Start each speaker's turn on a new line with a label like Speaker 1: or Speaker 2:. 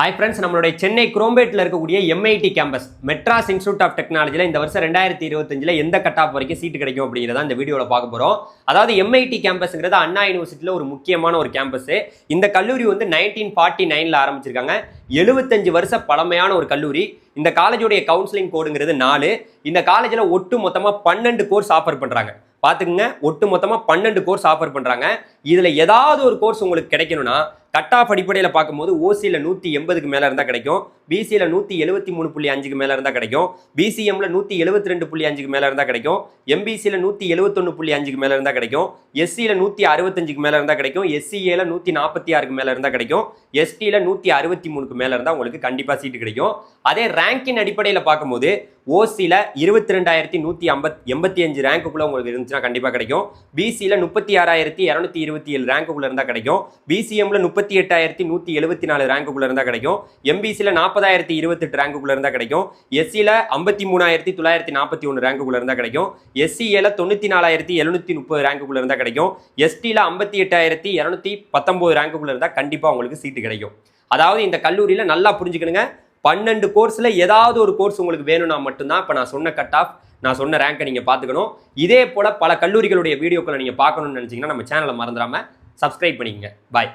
Speaker 1: Hi friends, நம்மளுடைய சென்னை குரோம்பேட்டில் இருக்கக்கூடிய MIT campus Madras institute of டெக்னாலஜியில் இந்த வருஷம் 2025 எந்த கட் ஆஃப் வரைக்கும் சீட்டு கிடைக்கும் அப்படிங்கிறத இந்த வீடியோவில் பார்க்க போகிறோம். அதாவது MIT கேம்பஸ்ங்கிறது அண்ணா யூனிவர்சிட்டியில் ஒரு முக்கியமான ஒரு கேம்பஸ். இந்த கல்லூரி வந்து 1949 ஆரம்பிச்சிருக்காங்க. 75 வருஷ பழமையான ஒரு கல்லூரி. இந்த காலேஜோடைய கவுன்சிலிங் கோடுங்கிறது 4. இந்த காலேஜில் ஒட்டு மொத்தமாக 12 கோர்ஸ் ஆஃபர் பண்ணுறாங்க. பார்த்துக்குங்க, ஒட்டு மொத்தமாக 12 கோர்ஸ் ஆஃபர் பண்ணுறாங்க. இதில் ஏதாவது ஒரு கோர்ஸ் உங்களுக்கு கிடைக்கணும்னா கட் ஆஃப் அடிப்படையில் பார்க்கும்போது ஓசியில் 180க்கு மேலே இருந்தால் கிடைக்கும், பிசியில் 173.5க்கு மேலே இருந்தால் கிடைக்கும், பிசிஎம்ல 172.5க்கு மேலே இருந்தால் கிடைக்கும், எம்பிசியில் 171.5க்கு மேலே இருந்தால் கிடைக்கும், எஸ்சியில் 165க்கு மேலே இருந்தால் கிடைக்கும், எஸ்சிஏல 146க்கு மேலே இருந்தால் கிடைக்கும், எஸ்டியில் 163க்கு மேலே இருந்தால் உங்களுக்கு கண்டிப்பாக சீட்டு கிடைக்கும். அதே ரேங்கின் அடிப்படையில் பார்க்கும்போது ஓசியில் 22,185 ரேங்குக்குள்ளே உங்களுக்கு இருந்துச்சுன்னா கண்டிப்பாக கிடைக்கும், பிசியில் 36,227 ரேங்குக்குள்ளே இருந்தால் கிடைக்கும், பிசிஎம்ல 38,174 ரேங்குக்குள்ள இருந்தா கிடைக்கும், எம்பிசியில் 40,028 ரேங்குக்குள்ள இருந்தா கிடைக்கும், எஸ்சியில் 53,941 ரேங்குக்குள்ள இருந்தா கிடைக்கும், எஸ்சிஏல 94,730 ரேங்குக்குள்ள இருந்தா கிடைக்கும், எஸ்டியில் 58,219 ரேங்குக்குள்ள இருந்தா கண்டிப்பா உங்களுக்கு சீட்டு கிடைக்கும். அதாவது இந்த கல்லூரியில நல்லா புரிஞ்சுக்கணுங்க, 12 கோர்ஸ்ல ஏதாவது ஒரு கோர்ஸ் உங்களுக்கு வேணும்னா மட்டும்தான் இப்போ நான் சொன்ன கட் ஆஃப், நான் சொன்ன ரேங்கை நீங்க பார்த்துக்கணும். இதே போல பல கல்லூரிகளுடைய வீடியோக்களை நீங்க பார்க்கணும்னு நினைச்சீங்கன்னா நம்ம சேனலை மறந்துடாம சப்ஸ்கிரைப் பண்ணிக்கங்க. பாய்.